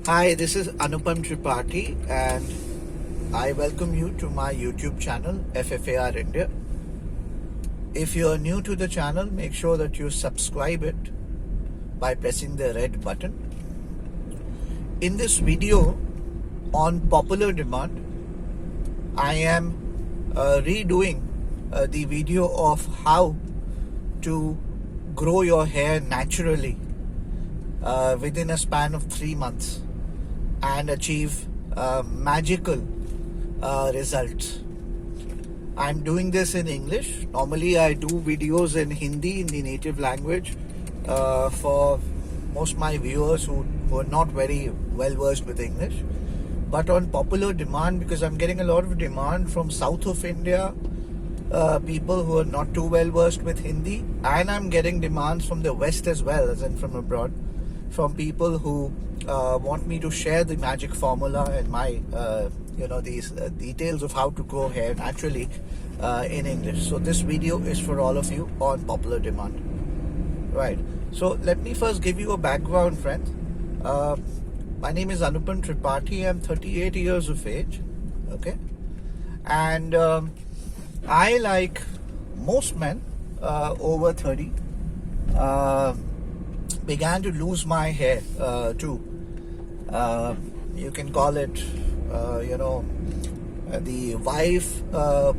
Hi, this is Anupam Tripathi and I welcome you to my YouTube channel FFAR India. If you are new to the channel, make sure that you subscribe it by pressing the red button. In this video on popular demand, I am redoing the video of how to grow your hair naturally within a span of 3 months and achieve magical results. I'm doing this in English. Normally I do videos in Hindi, in the native language, for most of my viewers who are not very well versed with English. But on popular demand, because I'm getting a lot of demand from south of India, people who are not too well versed with Hindi, and I'm getting demands from the west as well, as in from abroad, from people who want me to share the magic formula and my these details of how to grow hair naturally in English. So this video is for all of you on popular demand. Right, so let me first give you a background, friends. My name is Anupam Tripathi. I'm 38 years of age, okay, and I, like most men over 30, began to lose my hair too. You can call it, the wife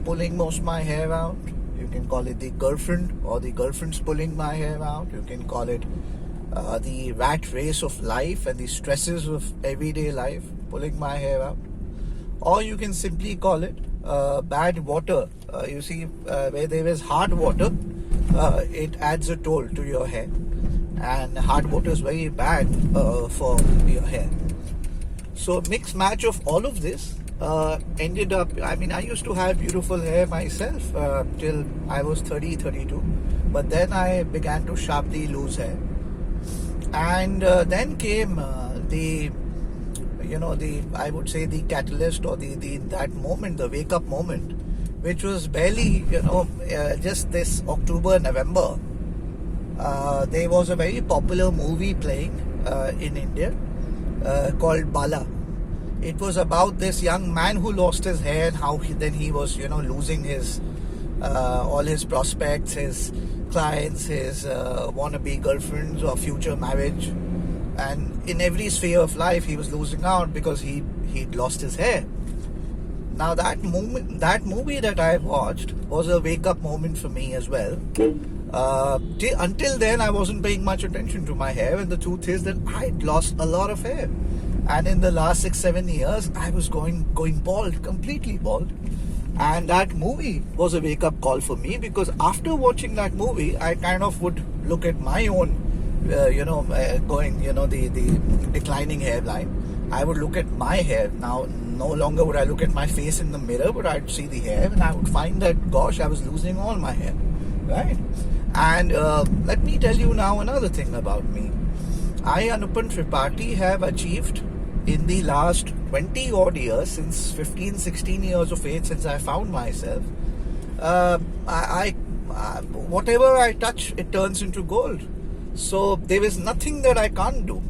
pulling most of my hair out. You can call it the girlfriend, or the girlfriend's pulling my hair out. You can call it the rat race of life and the stresses of everyday life pulling my hair out. Or you can simply call it bad water. You see, where there is hard water, it adds a toll to your hair. And hard water is very bad for your hair. So mixed match of all of this ended up, I used to have beautiful hair myself till I was 32, but then I began to sharply lose hair. And then came I would say the catalyst, or that moment, the wake up moment, which was barely, just this October, November. There was a very popular movie playing in India called BALA. It was about this young man who lost his hair and how he was, losing his all his prospects, his clients, his wannabe girlfriends or future marriage, and in every sphere of life he was losing out because he'd lost his hair. Now that movie that I watched was a wake up moment for me as well. Until then I wasn't paying much attention to my hair, and the truth is that I'd lost a lot of hair, and in the last 6-7 years I was going bald, completely bald. And that movie was a wake up call for me, because after watching that movie I kind of would look at my own the declining hairline. I would look at my hair. Now no longer would I look at my face in the mirror, but I'd see the hair and I would find that, gosh, I was losing all my hair, right? And let me tell you now another thing about me. I, Anupam Tripathi, have achieved in the last 20 odd years, since 15-16 years of age, since I found myself, whatever I touch, it turns into gold. So there is nothing that I can't do.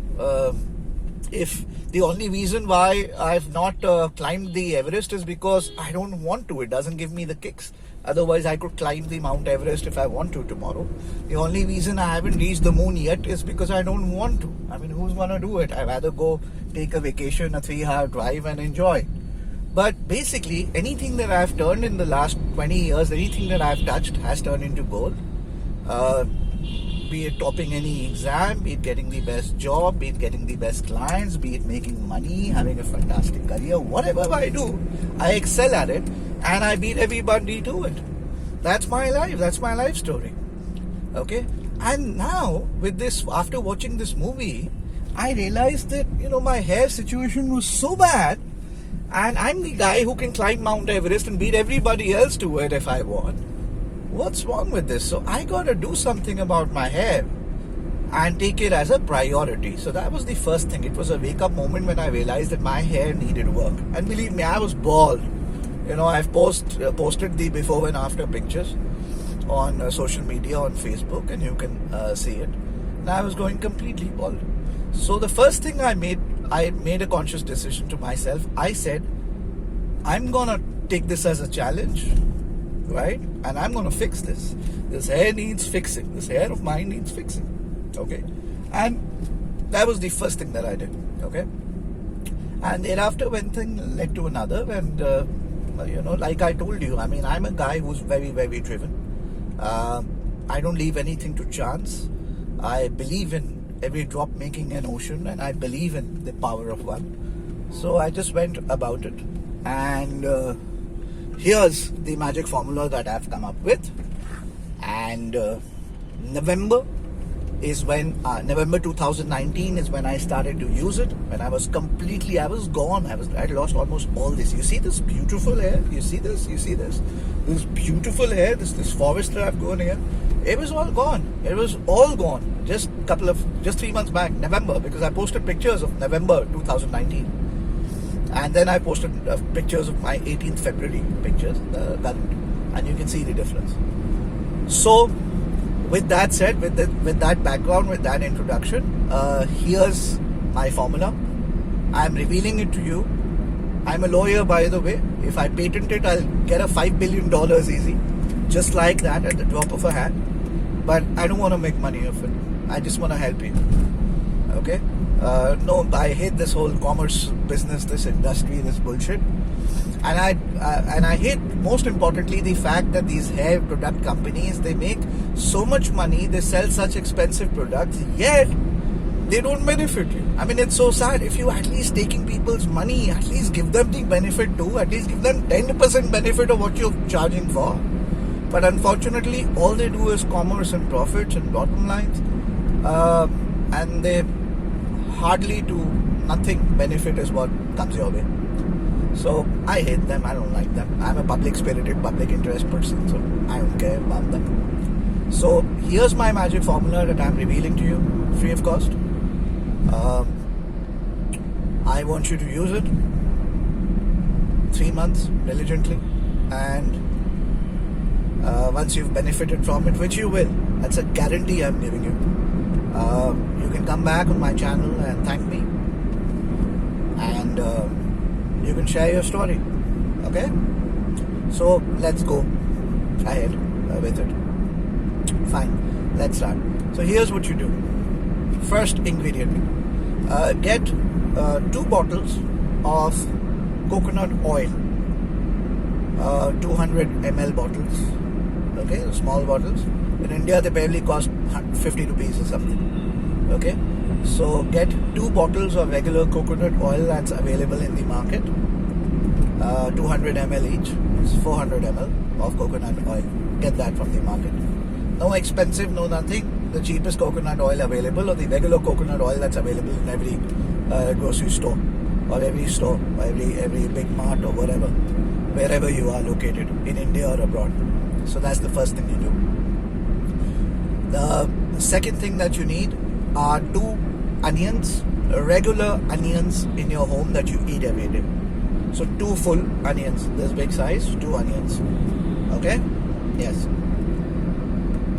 If the only reason why I've not climbed the Everest is because I don't want to, it doesn't give me the kicks. Otherwise I could climb the Mount Everest if I want to tomorrow. The only reason I haven't reached the moon yet is because I don't want to. Who's gonna do it? I'd rather go take a vacation, a 3-hour drive, and enjoy. But basically anything that I've turned in the last 20 years, anything that I've touched has turned into gold. Be it topping any exam, be it getting the best job, be it getting the best clients, be it making money, having a fantastic career, whatever I do, I excel at it and I beat everybody to it. That's my life, that's my life story. Okay? And now, with this, after watching this movie, I realized that, my hair situation was so bad, and I'm the guy who can climb Mount Everest and beat everybody else to it if I want. What's wrong with this? So I gotta do something about my hair and take it as a priority. So that was the first thing. It was a wake up moment when I realized that my hair needed work. And believe me, I was bald. I've posted the before and after pictures on social media, on Facebook, and you can see it. And I was going completely bald. So the first thing I made I made a conscious decision to myself. I said, I'm gonna take this as a challenge, right? And I'm gonna fix this. This hair needs fixing. This hair of mine needs fixing. Okay? And that was the first thing that I did. Okay? And thereafter, one thing led to another, and like I told you, I mean, I'm a guy who's very, very driven. I don't leave anything to chance. I believe in every drop making an ocean, and I believe in the power of one. So I just went about it, and here's the magic formula that I've come up with. And November 2019 is when I started to use it. When I was gone. I lost almost all this. You see this beautiful hair? You see this? This beautiful hair, this forest that I've grown here. It was all gone. It was all gone. Just 3 months back, November, because I posted pictures of November 2019. And then I posted pictures of my 18th February pictures, current. And you can see the difference. So, with that said, with that background, with that introduction, here's my formula. I'm revealing it to you. I'm a lawyer, by the way. If I patent it, I'll get a $5 billion easy. Just like that, at the drop of a hat. But I don't want to make money of it. I just want to help you. Okay? No, I hate this whole commerce business, this industry, this bullshit. And I hate, most importantly, the fact that these hair product companies, they make so much money, they sell such expensive products, yet they don't benefit you. I mean, it's so sad. If you at least taking people's money, at least give them the benefit too, at least give them 10% benefit of what you're charging for. But unfortunately, all they do is commerce and profits and bottom lines, and they hardly do nothing benefit is what comes your way. So I hate them. I don't like them. I'm a public-spirited, public interest person, so I don't care about them. So here's my magic formula that I'm revealing to you, free of cost. I want you to use it 3 months diligently, and once you've benefited from it, which you will, that's a guarantee I'm giving you. You can come back on my channel and thank me, and you can share your story. Okay? So let's go ahead with it. Fine, let's start. So here's what you do. First ingredient, get 2 bottles of coconut oil, 200 ml bottles. Okay, small bottles. In India, they barely cost 50 rupees or something. Okay, so get 2 bottles of regular coconut oil that's available in the market, 200 ml each. It's 400 ml of coconut oil. Get that from the market. No expensive, no nothing. The cheapest coconut oil available, or the regular coconut oil that's available in every grocery store, or every store, or every big mart or whatever, wherever you are located in India or abroad. So that's the first thing you do. The second thing that you need are 2 onions, regular onions in your home that you eat every day. So 2 full onions, this big size, 2 onions. Okay? Yes.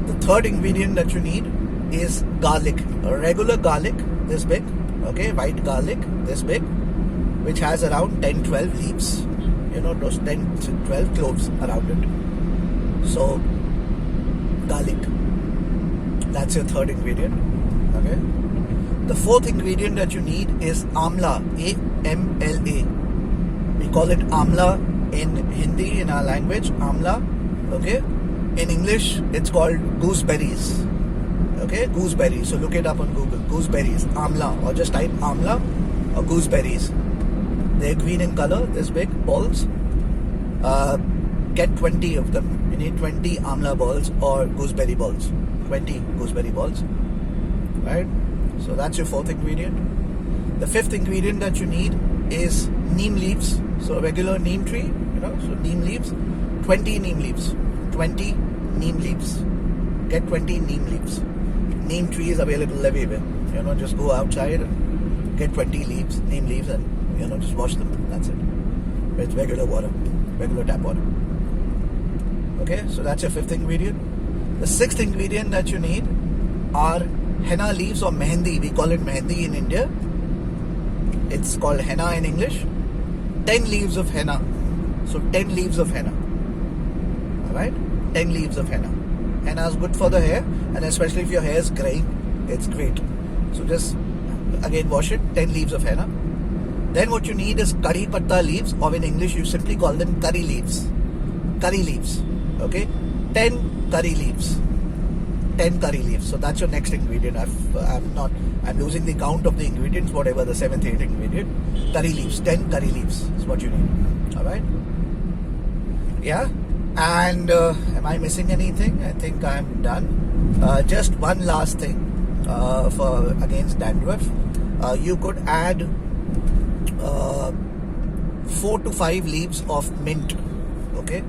The third ingredient that you need is garlic, a regular garlic, this big. Okay, white garlic, this big, which has around 10-12 leaves. You know, those 10-12 cloves around it. So, garlic. That's your third ingredient. Okay. The fourth ingredient that you need is amla, A-M-L-A. We call it amla in Hindi, in our language, amla. Okay. In English, it's called gooseberries. Okay, gooseberries. So look it up on Google. Gooseberries, amla, or just type amla or gooseberries. They're green in color, this big balls. Get 20 of them. You need 20 amla balls or gooseberry balls. 20 gooseberry balls. Right? So that's your fourth ingredient. The fifth ingredient that you need is neem leaves. So regular neem tree, you know, so neem leaves. 20 neem leaves. 20 neem leaves. Get 20 neem leaves. Neem tree is available everywhere. You know, just go outside and get 20 leaves, neem leaves, and you know, just wash them. That's it. With regular water, regular tap water. Okay, so that's your fifth ingredient. The sixth ingredient that you need are henna leaves or mehendi. We call it mehendi in India. it's called henna in English. 10 leaves of henna. So 10 leaves of henna. Alright? 10 leaves of henna. Henna is good for the hair, and especially if your hair is graying, it's great. So just again wash it. 10 leaves of henna. Then what you need is curry patta leaves, or in English you simply call them curry leaves. Curry leaves. Okay? 10 curry leaves. 10 curry leaves. So that's your next ingredient. I'm losing the count of the ingredients, whatever the 7th, 8th ingredient. Curry leaves. 10 curry leaves is what you need. Alright? Yeah? And am I missing anything? I think I'm done. Just one last thing for against dandruff. You could add 4 to 5 leaves of mint. Okay?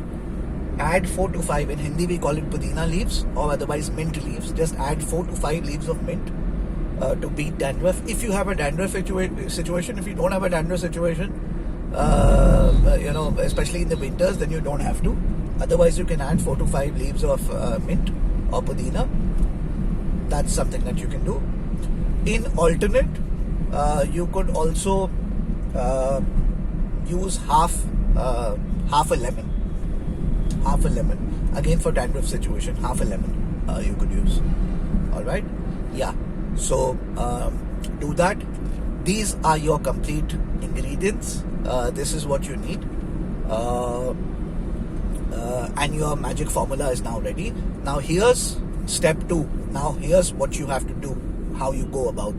Add 4 to 5. In Hindi we call it pudina leaves, or otherwise mint leaves. Just add 4 to 5 leaves of mint to beat dandruff. If you have a dandruff situation, if you don't have a dandruff situation, especially in the winters, then you don't have to. Otherwise, you can add 4 to 5 leaves of mint or pudina. That's something that you can do. In alternate, you could also use half a lemon. Half a lemon. Again, for dandruff situation, half a lemon you could use. Alright? Yeah. So, do that. These are your complete ingredients. This is what you need. And your magic formula is now ready. Now here's step 2. Now here's what you have to do, how you go about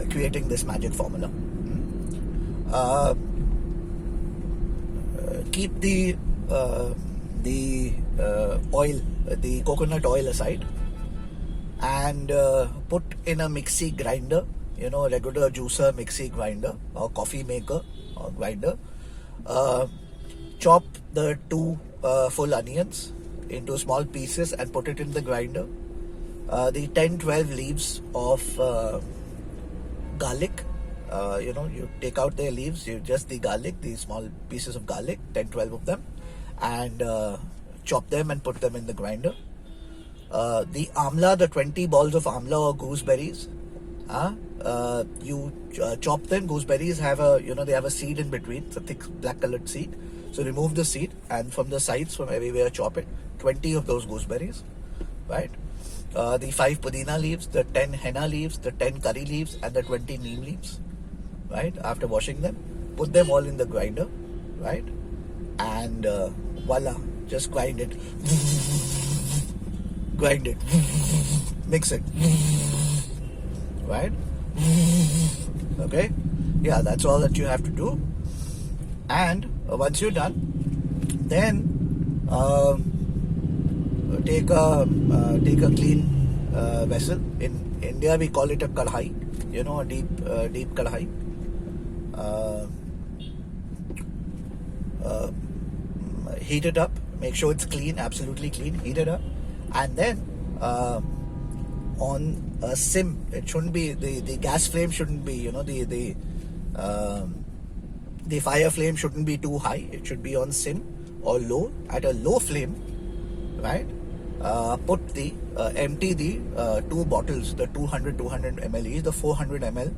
creating this magic formula. Keep the oil, the coconut oil aside, and put in a mixie grinder, a regular juicer mixie grinder or coffee maker or grinder. Chop the 2 full onions into small pieces and put it in the grinder. The 10-12 leaves of garlic, you take out their leaves, just the garlic, the small pieces of garlic, 10-12 of them, and chop them and put them in the grinder. The amla, the 20 balls of amla or gooseberries, you chop them. Gooseberries have they have a seed in between. It's a thick black colored seed. So remove the seed, and from the sides, from everywhere, chop it. 20 of those gooseberries, right? The 5 pudina leaves, the 10 henna leaves, the 10 curry leaves, and the 20 neem leaves, right? After washing them, put them all in the grinder, right? And voila, just grind it. Grind it. Mix it. Right? Okay? Yeah, that's all that you have to do. And once you're done, then take a clean vessel. In India, we call it a kadhai. A deep kadhai. Heat it up. Make sure it's clean, absolutely clean. Heat it up, and then on a sim. It shouldn't be the gas flame shouldn't be the fire flame shouldn't be too high. It should be on sim or low. At a low flame, right? Empty the 2 bottles, the 200 ml each, the 400 ml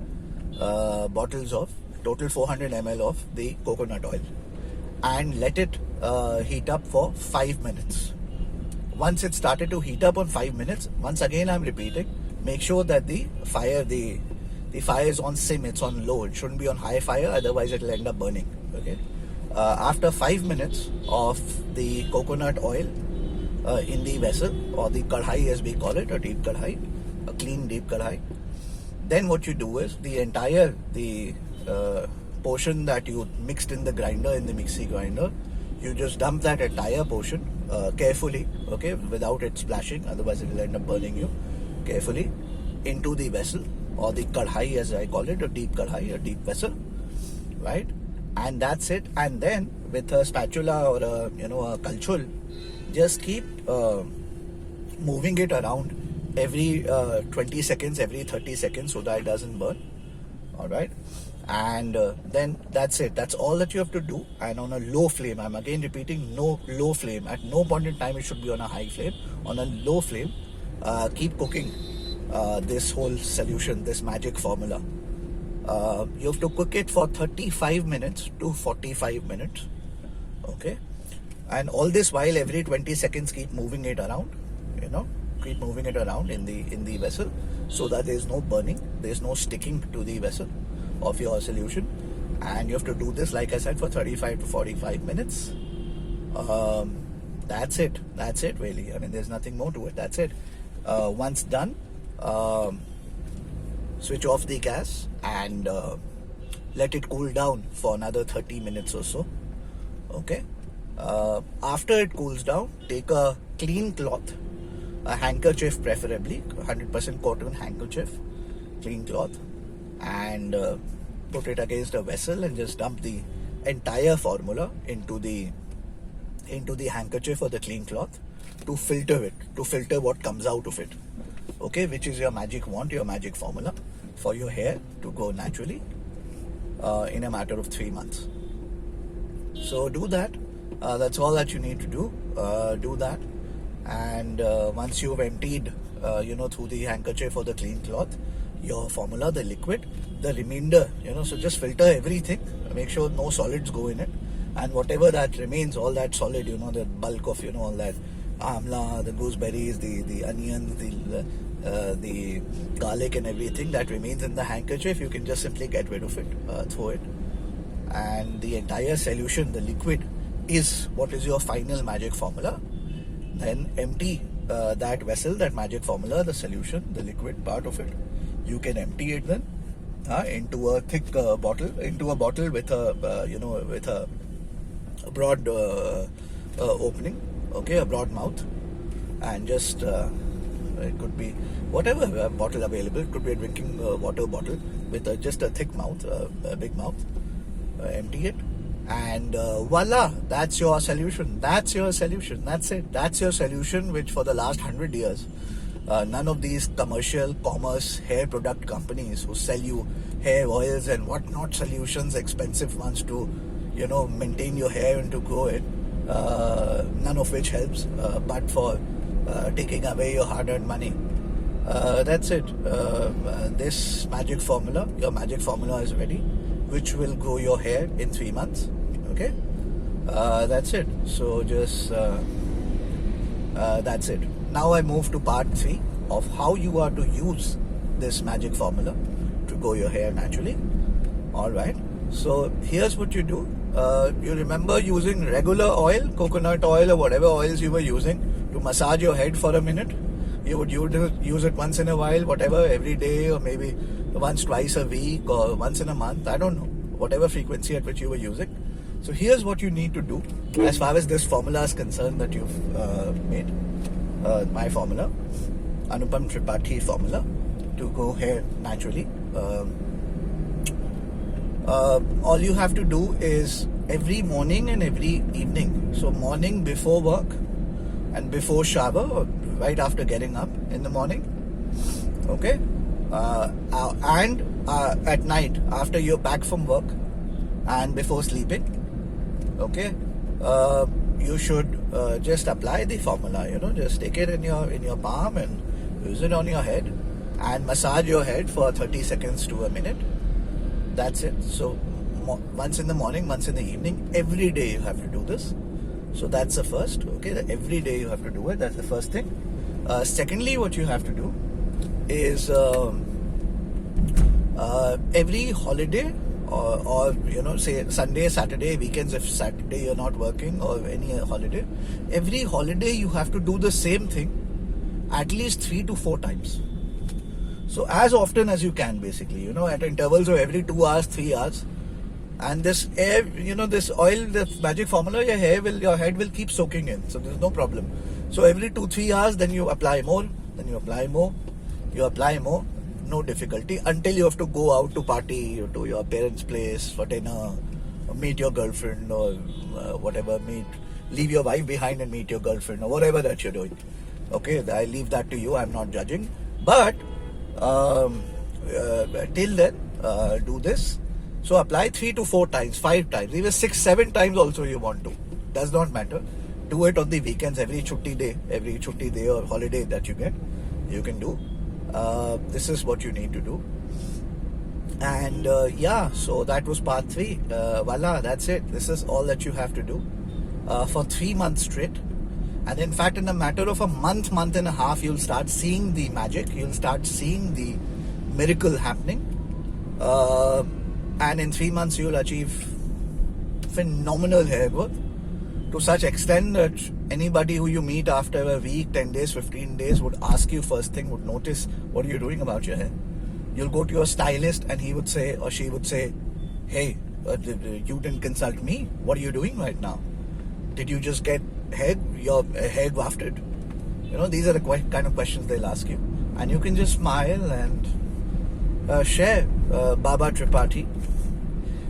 bottles of total 400 ml of the coconut oil, and let it heat up for 5 minutes. Once it started to heat up on 5 minutes, once again I'm repeating, make sure that the fire is on sim, it's on low. It shouldn't be on high fire, otherwise it will end up burning. Okay. After 5 minutes of the coconut oil in the vessel, or the kadhai as we call it, a deep kadhai, a clean deep kadhai, then what you do is the entire portion that you mixed in the grinder, in the mixie grinder, you just dump that entire portion carefully, okay, without it splashing, otherwise it will end up burning you, carefully into the vessel, or the kadhai as I call it, a deep kadhai, a deep vessel, right? And that's it. And then with a spatula or a kalchul, just keep moving it around every 20 seconds, every 30 seconds, so that it doesn't burn. All right. And then that's it. That's all that you have to do. And on a low flame, I'm again repeating, no low flame. At no point in time it should be on a high flame. On a low flame, keep cooking this whole solution, this magic formula. You have to cook it for 35 minutes to 45 minutes. Okay, and all this while every 20 seconds keep moving it around, keep moving it around in the vessel, so that there is no burning, there is no sticking to the vessel of your solution. And you have to do this, like I said, for 35 to 45 minutes. That's it really. I mean, there's nothing more to it. That's it. Once done, switch off the gas and let it cool down for another 30 minutes or so. Okay, after it cools down, take a clean cloth, a handkerchief preferably, 100% cotton handkerchief, clean cloth, and put it against a vessel and just dump the entire formula into the handkerchief or the clean cloth to filter what comes out of it. Okay, which is your magic wand, your magic formula for your hair to grow naturally in a matter of 3 months. So do that. That's all that you need to do. Do that, and once you've emptied, through the handkerchief or the clean cloth, your formula, the liquid, the remainder, so just filter everything. Make sure no solids go in it, and whatever that remains, all that solid, the bulk of, all that amla, the gooseberries, the onions, the garlic and everything that remains in the handkerchief, you can just simply get rid of it, throw it. And the entire solution, the liquid, is what is your final magic formula. Then empty that vessel, that magic formula, the solution, the liquid part of it. You can empty it then into a thick bottle, with a broad opening, okay, a broad mouth, and just it could be whatever bottle available. It could be a drinking water bottle with just a thick mouth, a big mouth. Empty it, and voila, that's your solution. That's it. That's your solution, which for the last 100 years, none of these commercial commerce hair product companies who sell you hair oils and whatnot solutions, expensive ones to maintain your hair and to grow it, none of which helps but for taking away your hard-earned money. That's it. This magic formula, your magic formula is ready, which will grow your hair in 3 months. Okay, that's it. So just that's it. Now I move to part 3 of how you are to use this magic formula to grow your hair naturally. All right. So here's what you do. You remember using regular oil, coconut oil or whatever oils you were using to massage your head for a minute. You would use it once in a while, whatever, every day, or maybe once, twice a week, or once in a month. I don't know, whatever frequency at which you were using. So here's what you need to do as far as this formula is concerned that you've made. My formula, Anupam Tripathi formula to grow hair naturally. All you have to do is every morning and every evening. So morning before work and before shower, or right after getting up in the morning. Okay, and at night after you're back from work and before sleeping. Okay, you should just apply the formula. Just take it in your palm and use it on your head and massage your head for 30 seconds to a minute. That's it. So once in the morning, once in the evening, every day you have to do this. So that's the first. Okay, every day you have to do it. That's the first thing. Secondly, what you have to do is every holiday, or say Sunday, Saturday, weekends, if Saturday you're not working, or any holiday, every holiday you have to do the same thing at least 3 to 4 times. So as often as you can, basically, at intervals of every 2 hours, 3 hours. And this air, this oil, the magic formula, your head will keep soaking in. So there's no problem. So every 2-3 hours, then you apply more, then you apply more, no difficulty, until you have to go out to party, or to your parents' place for dinner, or meet your girlfriend, or whatever, leave your wife behind and meet your girlfriend, or whatever that you're doing. Okay, I leave that to you. I'm not judging. But till then, do this. So apply 3 to 4 times, 5 times, even 6-7 times also you want to. Does not matter. Do it on the weekends, every chutti day or holiday that you get, you can do. This is what you need to do. And yeah, so that was part 3. Voila, that's it. This is all that you have to do for 3 months straight. And in fact, in a matter of a month and a half, you'll start seeing the magic. You'll start seeing the miracle happening. And in 3 months, you'll achieve phenomenal hair growth to such extent that anybody who you meet after a week, 10 days, 15 days would ask you first thing, would notice, what are you doing about your hair? You'll go to your stylist and he would say, or she would say, hey, you didn't consult me. What are you doing right now? Did you just get your hair grafted? You know, these are the kind of questions they'll ask you. And you can just smile and share Baba Tripathi,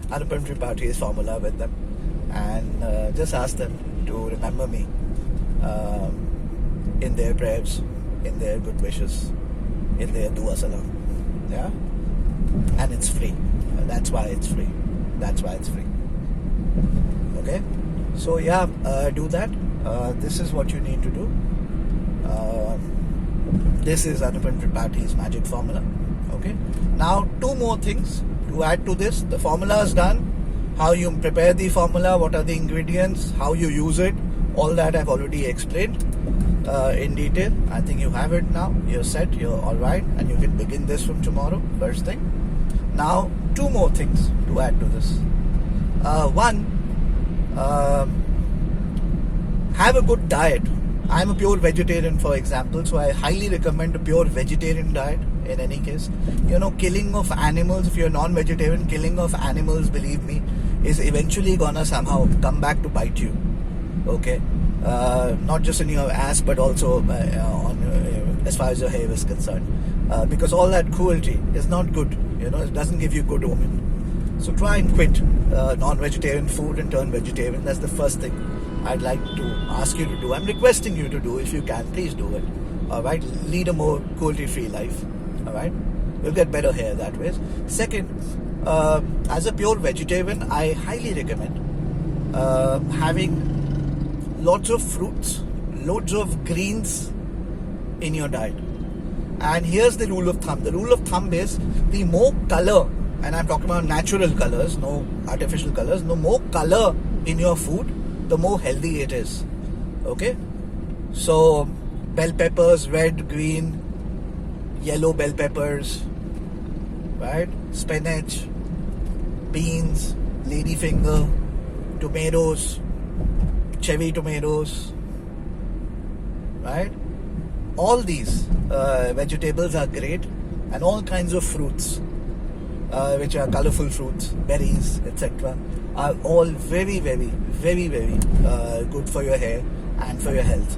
Ayushman Khurana's formula with them. And just ask them to remember me in their prayers, in their good wishes, in their dua salam. Yeah? And it's free. That's why it's free. That's why it's free. Okay? So yeah, do that. This is what you need to do. This is Ayushman Khurana's magic formula. Okay? Now, 2 more things to add to this. The formula is done. How you prepare the formula, what are the ingredients, how you use it, all that I've already explained in detail. I think you have it now. You're set, you're alright, and you can begin this from tomorrow, first thing. Now, 2 more things to add to this. One, have a good diet. I'm a pure vegetarian, for example, so I highly recommend a pure vegetarian diet in any case. You know, killing of animals, if you're non-vegetarian, killing of animals, believe me, is eventually gonna somehow come back to bite you. Okay? Not just in your ass, but also as far as your hair is concerned. Because all that cruelty is not good. You know, it doesn't give you good omen. So try and quit non-vegetarian food and turn vegetarian. That's the first thing I'd like to ask you to do. I'm requesting you to do. If you can, please do it. Alright? Lead a more cruelty-free life. Alright? You'll get better hair that way. Second, as a pure vegetarian, I highly recommend having lots of fruits, loads of greens in your diet. And here's the rule of thumb. The rule of thumb is the more color, and I'm talking about natural colors, no artificial colors, no more color in your food, the more healthy it is. Okay? So, bell peppers, red, green, yellow bell peppers, right? Spinach, beans, ladyfinger, tomatoes, cherry tomatoes, right? All these vegetables are great, and all kinds of fruits, which are colorful fruits, berries, etc., are all very, very, very, very good for your hair and for your health.